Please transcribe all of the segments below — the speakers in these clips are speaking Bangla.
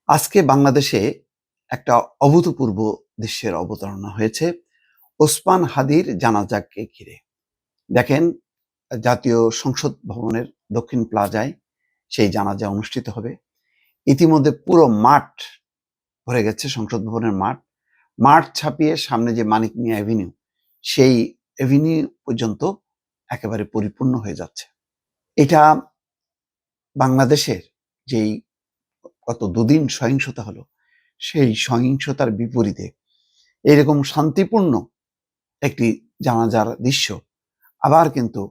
আজকে বাংলাদেশে একটা অভূতপূর্ব দৃশ্যের অবতারণা হয়েছে ওসমান হাদির জানাজাকে ঘিরে। দেখেন, জাতীয় সংসদ ভবনের দক্ষিণ প্লাজায় সেই জানাজা অনুষ্ঠিত হবে। ইতিমধ্যে পুরো মাঠ ভরে গেছে, সংসদ ভবনের মাঠ ছাপিয়ে সামনে যে মানিক মিয়া অ্যাভিনিউ, সেই অ্যাভিনিউ পর্যন্ত একেবারে পরিপূর্ণ হয়ে যাচ্ছে। এটা বাংলাদেশের যেই গত দুদিন সহিংসতা হলো, সেই সহিংসতার বিপরীতে এরকম শান্তিপূর্ণ একটি জানাজার দৃশ্য আবার কিন্তু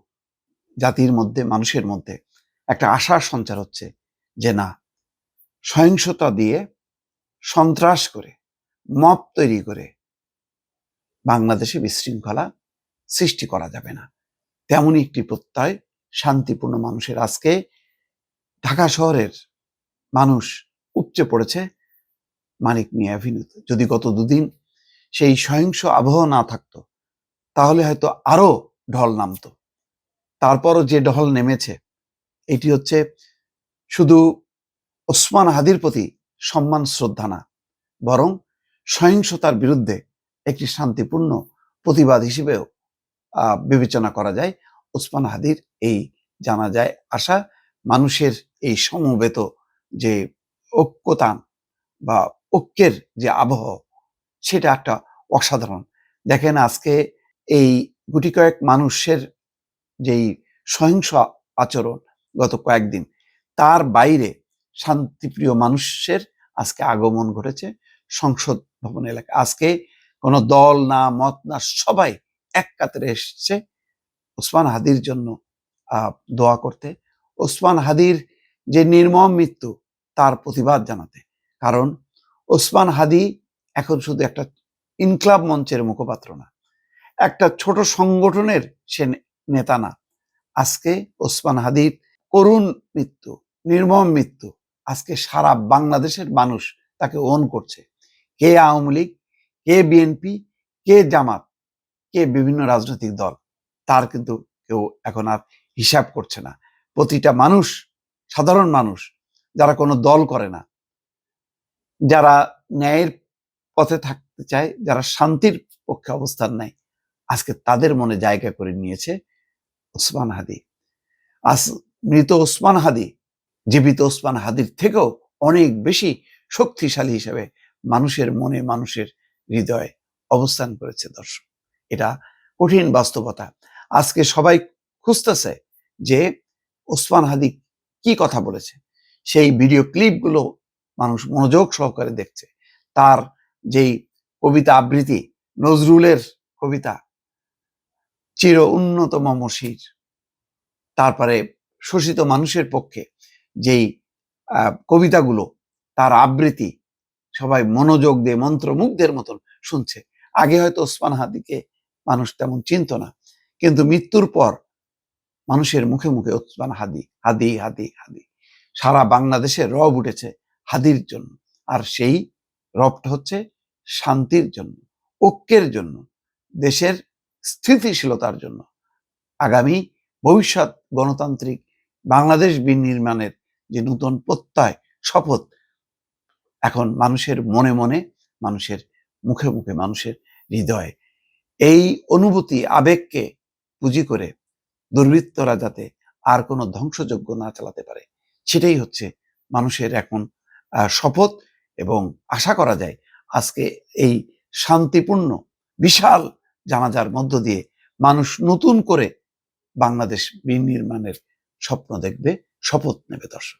জাতির মধ্যে, মানুষের মধ্যে একটা আশার সঞ্চার হচ্ছে যে না, সহিংসতা দিয়ে, সন্ত্রাস করে, মব তৈরি করে বাংলাদেশে বিশৃঙ্খলা সৃষ্টি করা যাবে না। তেমনই একটি প্রত্যয় শান্তিপূর্ণ মানুষের। আজকে ঢাকা শহরের মানুষ উপচে পড়েছে মানিক মিয়া অ্যাভিনিউতে। যদি গত দুদিন সেই সহিংস আবহাওয়া না থাকতো, তাহলে হয়তো আরো ঢল নামতো। তারপরও যে ঢল নেমেছে, এটি হচ্ছে শুধু ওসমান হাদির প্রতি সম্মান শ্রদ্ধা না, বরং সহিংসতার বিরুদ্ধে একটি শান্তিপূর্ণ প্রতিবাদ হিসেবেও বিবেচনা করা যায়। ওসমান হাদির এই জানাজায় আসা মানুষের এই সমবেত যে ঐক্যতান বা ঐক্যের যে আবহাওয়া, সেটা একটা অসাধারণ। দেখেন, আজকে এই গুটি কয়েক মানুষের যেই সহিংস আচরণ গত কয়েকদিন, তার বাইরে শান্তিপ্রিয় মানুষের আজকে আগমন ঘটেছে সংসদ ভবন এলাকায়। আজকে কোনো দল না, মত না, সবাই এক কাতারে এসেছে ওসমান হাদির জন্য দোয়া করতে, ওসমান হাদির যে নির্মম মৃত্যু তার প্রতিবাদ জানাতে। কারণ ওসমান হাদি এখন শুধু একটা ইনকলাব মঞ্চের মুখপাত্র না, একটা ছোট সংগঠনের সে নেতা না। আজকে ওসমান হাদির করুণ মৃত্যু, নির্মম মৃত্যু, আজকে সারা বাংলাদেশের মানুষ তাকে ওন করছে। কে আওয়ামী লীগ, কে বিএনপি, কে জামাত, কে বিভিন্ন রাজনৈতিক দল, তার কিন্তু কেউ এখন আর হিসাব করছে না। প্রতিটা মানুষ, সাধারণ মানুষ, যারা কোনো দল করে না, যারা ন্যায়ের পথে থাকতে চায়, যারা শান্তির পক্ষে অবস্থান নেয়, আজকে তাদের মনে জায়গা করে নিয়েছে ওসমান হাদি। আজ মৃত ওসমান হাদি জীবিত ওসমান হাদির থেকেও অনেক বেশি শক্তিশালী হিসেবে মানুষের মনে, মানুষের হৃদয়ে অবস্থান করেছে। দর্শক, এটা কঠিন বাস্তবতা। আজকে সবাই খুঁজতেছে যে ওসমান হাদি কি কথা বলেছে। সেই ভিডিও ক্লিপগুলো মানুষ মনোযোগ সহকারে দেখছে। তার যেই কবিতা আবৃত্তি, নজরুলের কবিতা চির উন্নত মমশির, তারপরে শোষিত মানুষের পক্ষে যেই কবিতাগুলো, তার আবৃত্তি সবাই মনোযোগ দিয়ে মন্ত্রমুগ্ধের মতন শুনছে। আগে হয়তো ওসমান হাদিকে মানুষ তেমন চিনত না, কিন্তু মৃত্যুর পর মানুষের মুখে মুখে ওসমান হাদি, হাদি, হাদি, হাদি। সারা বাংলাদেশে রব উঠেছে হাদির জন্য। আর সেই রবটা হচ্ছে শান্তির জন্য, ঐক্যের জন্য, দেশের স্থিতিশীলতার জন্য, আগামী ভবিষ্যৎ গণতান্ত্রিক বাংলাদেশ বিনির্মাণের যে নতুন প্রত্যয়, শপথ এখন মানুষের মনে মনে, মানুষের মুখে মুখে, মানুষের হৃদয়ে। এই অনুভূতি, আবেগকে পুঁজি করে দুর্বৃত্তরা যাতে আর কোনো ধ্বংসযজ্ঞ না চালাতে পারে, সেটাই হচ্ছে মানুষের এখন শপথ। এবং আশা করা যায় আজকে এই শান্তিপূর্ণ বিশাল জানাজার মধ্য দিয়ে মানুষ নতুন করে বাংলাদেশ বিনির্মাণের স্বপ্ন দেখবে, শপথ নেবে। দর্শক।